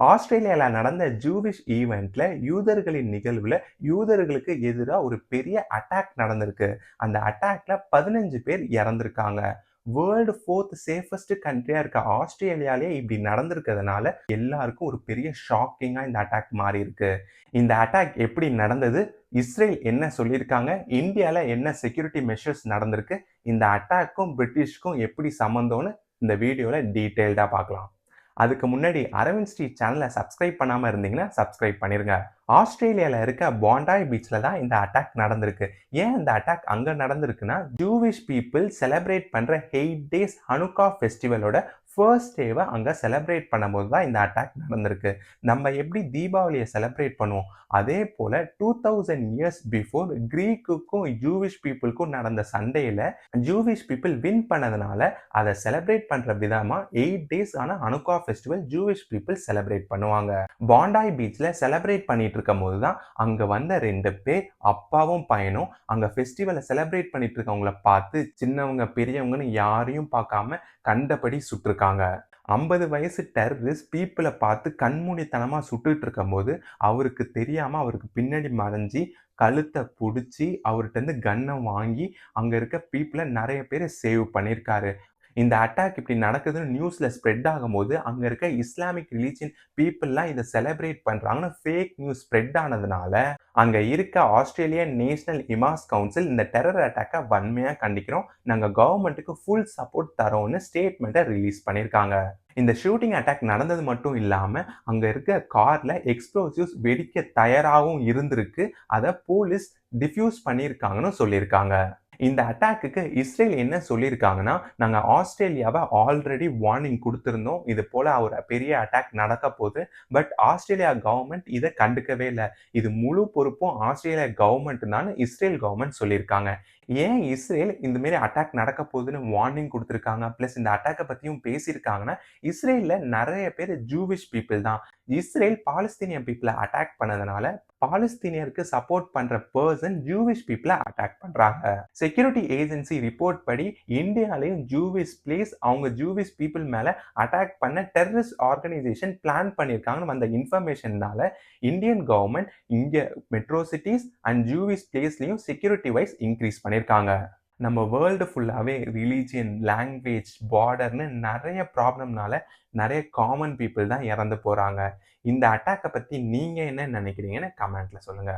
ஆஸ்திரேலியால நடந்த ஜூவிஷ் ஈவென்ட்ல யூதர்களின் நிகழ்வுல யூதர்களுக்கு எதிரா ஒரு பெரிய அட்டாக் நடந்திருக்கு. அந்த அட்டாக்ல 15 பேர் இறந்திருக்காங்க. வேர்ல்டு 4th சேஃபஸ்ட் கண்ட்ரியா இருக்க ஆஸ்திரேலியாலே இப்படி நடந்திருக்கிறதுனால எல்லாருக்கும் ஒரு பெரிய ஷாக்கிங்கா இந்த அட்டாக் மாறி இருக்கு. இந்த அட்டாக் எப்படி நடந்தது? இஸ்ரேல் என்ன சொல்லியிருக்காங்க? இந்தியால என்ன செக்யூரிட்டி மெஷர்ஸ் நடந்திருக்கு? இந்த அட்டாக்கும் பிரிட்டிஷ்க்கும் எப்படி சம்பந்தம்னு இந்த வீடியோல டீடைல்டா பார்க்கலாம். அதுக்கு முன்னாடி அரவிந்த் ஸ்ட்ரீட் சேனலை சப்ஸ்கிரைப் பண்ணாம இருந்தீங்கன்னா சப்ஸ்கிரைப் பண்ணிருங்க. ஆஸ்திரேலியால இருக்க பாண்டாய் பீச்ல தான் இந்த அட்டாக் நடந்திருக்கு. ஏன் இந்த அட்டாக் அங்க நடந்திருக்குன்னா, ஜூவிஷ் பீப்புள் செலிப்ரேட் பண்ற 8 டேஸ் ஹனுக்கா ஃபெஸ்டிவலோட ஃபர்ஸ்ட் டேவை அங்க செலிப்ரேட் பண்ணும்போது தான் இந்த அட்டாக் நடந்திருக்கு. நம்ம எப்படி தீபாவளியை செலிப்ரேட் பண்ணுவோம், அதே போல 2000 இயர்ஸ் பிஃபோர் கிரீக்குக்கும் ஜூவிஷ் பீப்புளுக்கும் நடந்த சண்டையில ஜூவிஷ் பீப்புள் வின் பண்ணதுனால அதை செலிப்ரேட் பண்ற விதமா 8 டேஸ் ஆன Hanukkah festival Jewish people celebrate பண்ணுவாங்க. பாண்டாய் பீச்ல செலிப்ரேட் பண்ணிட்டு இருக்கும் போது தான் அங்க வந்த 2 பேர் அப்பாவும் பையனும் அங்க ஃபெஸ்டிவலை செலிப்ரேட் பண்ணிட்டு இருக்கவங்கள பார்த்து சின்னவங்க பெரியவங்கன்னு யாரையும் பார்க்காம கண்டபடி சுட்டிருக்காங்க. 50 வயசு டெரரிஸ்ட் பீப்புளை பார்த்து கண்மூடித்தனமா சுட்டுட்டு இருக்கும் போது அவருக்கு தெரியாம அவருக்கு பின்னாடி மறைஞ்சி கழுத்தை பிடிச்சி அவர்கிட்ட இருந்து கன்னை வாங்கி அங்க இருக்க பீப்புளை நிறைய பேர் சேவ் பண்ணியிருக்காரு. இந்த அட்டாக் இப்படி நடக்குதுன்னு நியூஸ்ல ஸ்ப்ரெட் ஆகும்போது அங்க இருக்க இஸ்லாமிக் ரிலீஜியன் பீப்புள்லாம் இதை செலிப்ரேட் பண்றாங்கன்னு ஃபேக் நியூஸ் ஸ்ப்ரெட் ஆனதுனால அங்க இருக்க ஆஸ்திரேலியன் நேஷனல் இமாஸ் கவுன்சில் இந்த டெரர் அட்டாக்கை வன்மையா கண்டிக்கிறோம், நாங்க கவர்மெண்ட்டுக்கு ஃபுல் சப்போர்ட் தரோம்னு ஸ்டேட்மெண்ட்டை ரிலீஸ் பண்ணியிருக்காங்க. இந்த ஷூட்டிங் அட்டாக் நடந்தது மட்டும் இல்லாம அங்க இருக்க கார்ல எக்ஸ்ப்ளோசிவ்ஸ் வெடிக்க தயாராகவும் இருந்திருக்கு. அதை போலீஸ் டிஃப்யூஸ் பண்ணியிருக்காங்கன்னு சொல்லியிருக்காங்க. இந்த அட்டாக்குக்கு இஸ்ரேல் என்ன சொல்லியிருக்காங்கன்னா, நாங்க ஆஸ்திரேலியாவை ஆல்ரெடி வார்னிங் கொடுத்திருந்தோம், இது போல ஒரு பெரிய அட்டாக் நடக்க போகுது. பட் ஆஸ்திரேலியா கவர்மெண்ட் இதை கண்டுக்கவே இல்லை, இது முழு பொறுப்பும் ஆஸ்திரேலியா கவர்மெண்ட் தான் இஸ்ரேல் கவர்மெண்ட் சொல்லியிருக்காங்க. ஏன் இஸ்ரேல் இந்த மாதிரி அட்டாக் நடக்க போகுதுன்னு வார்னிங் கொடுத்திருக்காங்க, பிளஸ் இந்த அட்டாக்கை பத்தியும் பேசியிருக்காங்கன்னா, இஸ்ரேல்ல நிறைய பேர் ஜூவிஷ் பீப்புள் தான். இஸ்ரேல் பாலஸ்தீனியன் பீப்புளை அட்டாக் பண்ணதுனால பாலஸ்தீனியருக்கு சப்போர்ட் பண்ற பர்சன் ஜூவிஷ் பீப்புளை அட்டாக் பண்றாங்க. செக்யூரிட்டி ஏஜென்சி ரிப்போர்ட் படி இந்தியாலையும் ஜூவிஷ் பிளேஸ் அவங்க ஜூவிஷ் பீப்புள் மேல அட்டாக் பண்ண டெரரிஸ்ட் ஆர்கனைசேஷன் பிளான் பண்ணியிருக்காங்கன்னு வந்த இன்ஃபர்மேஷன்னால இந்தியன் கவர்மெண்ட் இங்க மெட்ரோ சிட்டிஸ் அண்ட் ஜூவிஷ் பிளேஸ்லயும் செக்யூரிட்டி வைஸ் இன்க்ரீஸ் பண்ணியிருக்காங்க. நம்ம வேர்ல்டு ஃபுல்லாவே ரிலீஜியன், லாங்குவேஜ், பார்டர்னு நிறைய ப்ராப்ளம்னால நிறைய காமன் பீப்புள் தான் இறந்து போறாங்க. இந்த அட்டாக்கை பத்தி நீங்க என்ன நினைக்கிறீங்கன்னு கமெண்ட்ல சொல்லுங்க.